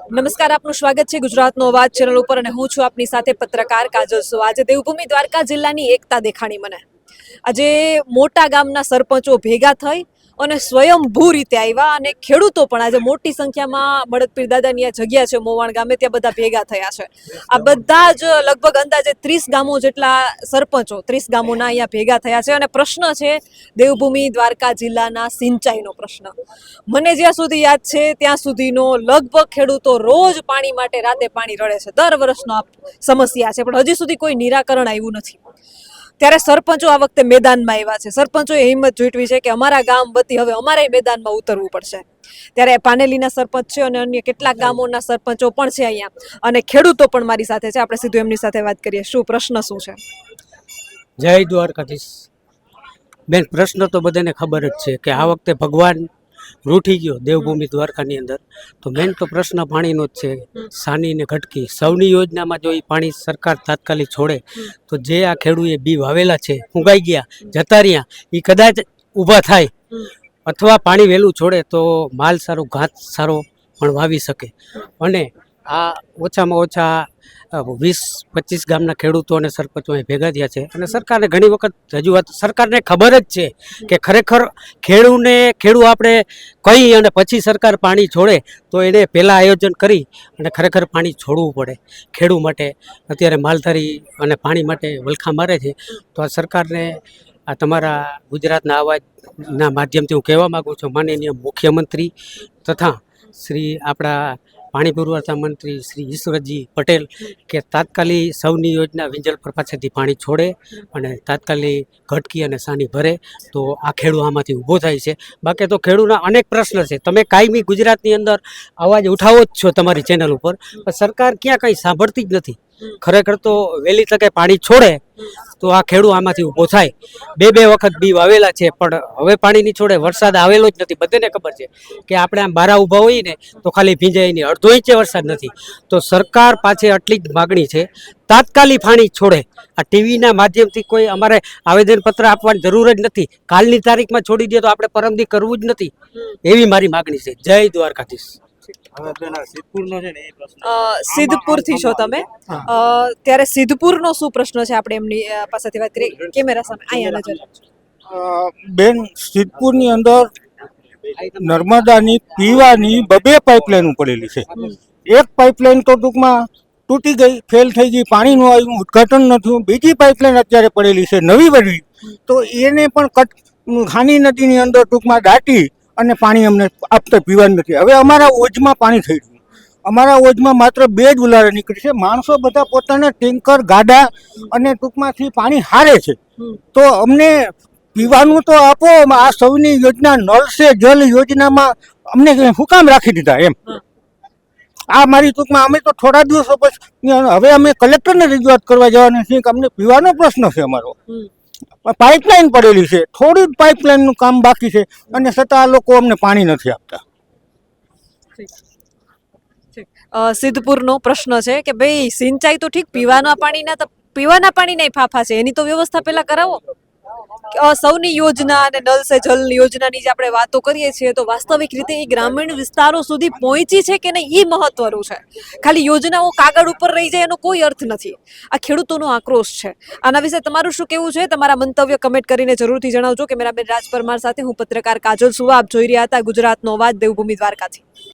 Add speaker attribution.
Speaker 1: નમસ્કાર, આપનું સ્વાગત છે ગુજરાતનો અવાજ ચેનલ ઉપર અને હું છું આપની સાથે પત્રકાર કાજલ સો। આજે દેવભૂમિ દ્વારકા જિલ્લાની એકતા દેખાણી મને। આજે મોટા ગામના સરપંચો ભેગા થઈ અને સ્વયંભૂ રીતે આવ્યા અને ખેડૂતો પણ આજે મોટી સંખ્યામાં બળદપીર દાદાની આ જગ્યા છે મોવાણ ગામે ત્યાં બધા ભેગા થયા છે। આ બધા જ લગભગ અંદાજે 30 ગામો જેટલા સરપંચો 30 ગામોના અહીંયા ભેગા થયા છે અને પ્રશ્ન છે દેવભૂમિ દ્વારકા જિલ્લાના સિંચાઈનો પ્રશ્ન। મને જ્યાં સુધી યાદ છે ત્યાં સુધીનો લગભગ ખેડૂતો રોજ પાણી માટે રાતે પાણી રડે છે। દર વર્ષનો આ સમસ્યા છે પણ હજી સુધી કોઈ નિરાકરણ આવ્યું નથી। ત્યારે સરપંચો આ વખતે મેદાનમાં આવ્યા છે। સરપંચોએ હિંમત જૂટવી છે કે અમારા ગામ વતી હવે અમારે મેદાનમાં ઉતરવું પડશે। ત્યારે પાનેલીના સરપંચ છે અને અન્ય કેટલાક ગામોના સરપંચો પણ છે અહીંયા અને ખેડૂતો પણ મારી સાથે છે। આપણે સીધું એમની સાથે વાત કરીએ। શું પ્રશ્ન શું છે?
Speaker 2: જય દ્વારકાધીશ બેન। પ્રશ્ન તો બધાને ખબર જ છે કે આ વખતે ભગવાન રૂઠી ગયો દેવભૂમિ દ્વારકાની અંદર, તો મેન તો પ્રશ્ન પાણીનો જ છે। સાની ને ઘટકી સૌની યોજનામાં જો એ પાણી સરકાર તાત્કાલિક છોડે તો જે આ ખેડૂએ બી વાવેલા છે ફૂંગાઈ ગયા જતા રહ્યા એ કદાચ ઊભા થાય, અથવા પાણી વહેલું છોડે તો માલ સારો ઘાસ સારો પણ વાવી શકે। અને આ ઓછામાં ઓછા 20-25 ગામના ખેડૂતો અને સરપંચો અહીં ભેગા થયા છે અને સરકારને ઘણી વખત રજૂઆત, સરકારને ખબર જ છે કે ખરેખર ખેડૂ આપણે કહી અને પછી સરકાર પાણી છોડે તો એને પહેલાં આયોજન કરી અને ખરેખર પાણી છોડવું પડે ખેડૂ માટે। અત્યારે માલધારી અને પાણી માટે વલખા મારે છે, તો આ સરકારને આ તમારા ગુજરાતના અવાજના માધ્યમથી હું કહેવા માગું છું, માનનીય મુખ્યમંત્રી તથા શ્રી આપણા પાણી પુરવઠા મંત્રી શ્રી ઈશ્વરજી પટેલ કે તાત્કાલિક સૌની યોજના વિંજલપર પાસેથી પાણી છોડે અને તાત્કાલિક ઘટકી અને સાની ભરે તો આ ખેડૂ આમાંથી ઊભો થાય છે। બાકી તો ખેડૂના અનેક પ્રશ્ન છે, તમે કાયમી ગુજરાતની અંદર અવાજ ઉઠાવો જ છો તમારી ચેનલ ઉપર, પણ સરકાર ક્યાં કંઈ સાંભળતી જ નથી। ખરેખર તો વહેલી તકે પાણી છોડે તો આ ખેડૂ આમાંથી ઊભો થાય। બે વખત બી વાવેલા છે પણ હવે પાણી નહીં છોડે, વરસાદ આવેલો જ નથી। બધાને ખબર છે કે આપણે આમ બારા ઊભા હોઈએ ને તો ખાલી ભીંજાય નહીં, અડધો ઇંચે વરસાદ નથી। તો સરકાર પાસે આટલી જ માગણી છે, તાત્કાલિક પાણી છોડે। આ ટીવીના માધ્યમથી કોઈ અમારે આવેદનપત્ર આપવાની જરૂર જ નથી, કાલની તારીખમાં છોડી દે તો આપણે પરમદી કરવું જ નથી, એવી મારી માગણી છે। જય દ્વારકાધીશ।
Speaker 1: સિદ્ધપુરથી છો તમે, ત્યારે સિદ્ધપુરનો શું પ્રશ્ન છે આપણે એમની પાસેથી વાત કરીએ। કેમેરા સામે અહીંયા નજર
Speaker 3: બેન, સિદ્ધપુરની અંદર નર્મદાની પીવાની 2 પાઇપલાઇન પડેલી છે। એક પાઇપલાઇન તો ટૂંકમાં તૂટી ગઈ, ફેલ થઈ ગઈ, પાણીનું આવ્યું, ઉદ્ઘાટન નથી। બીજી પાઇપલાઇન અત્યારે પડેલી છે નવી બની, તો એને પણ ખાની નદીની અંદર ટૂંકમાં દાટી અને પાણી અમને આપતા પીવાનું નથી। હવે અમારા ઓજમાં પાણી થઈ ગયું, અમારા ઓજમાં માત્ર 2 જ ઉલારા નીકળે છે। માણસો બધા પોતાના ટેન્કર ગાડા અને ટૂંકમાંથી પાણી હારે છે, તો અમને પીવાનું તો આપો। આ સૌની યોજના નળ સે જલ યોજનામાં અમને શું કામ રાખી દીધા એમ? આ મારી ટૂંકમાં અમે તો થોડા દિવસો પછી હવે અમે કલેક્ટરને રજૂઆત કરવા જવાના છીએ કે અમને પીવાનો પ્રશ્ન છે અમારો। પાઇપલાઇન પડેલી છે, થોડી જ પાઇપલાઇનનું કામ બાકી છે અને છતાં આ લોકો અમને પાણી નથી આપતા।
Speaker 1: સિદ્ધપુરનો પ્રશ્ન છે કે ભાઈ સિંચાઈ તો ઠીક, પીવાના પાણીના ફાફા છે, એની તો વ્યવસ્થા પહેલા કરાવો। સૌની યોજના અને નલ સે જલ યોજનાની જે આપણે વાતો કરીએ છીએ તો વાસ્તવિક રીતે એ ગ્રામીણ વિસ્તારો સુધી પહોંચી છે કે નહીં એ મહત્વનું છે। ખાલી યોજનાઓ કાગળ ઉપર રહી જાય એનો કોઈ અર્થ નથી। આ ખેડૂતોનો આક્રોશ છે। આના વિશે તમારું શું કહેવું છે? તમારા મંતવ્ય કમેન્ટ કરીને જરૂરથી જણાવજો। કેમેરામેન રાજ પરમાર સાથે હું પત્રકાર કાજલ સુવા, આપ જોઈ રહ્યા હતા ગુજરાતનો અવાજ દેવભૂમિ દ્વારકાથી।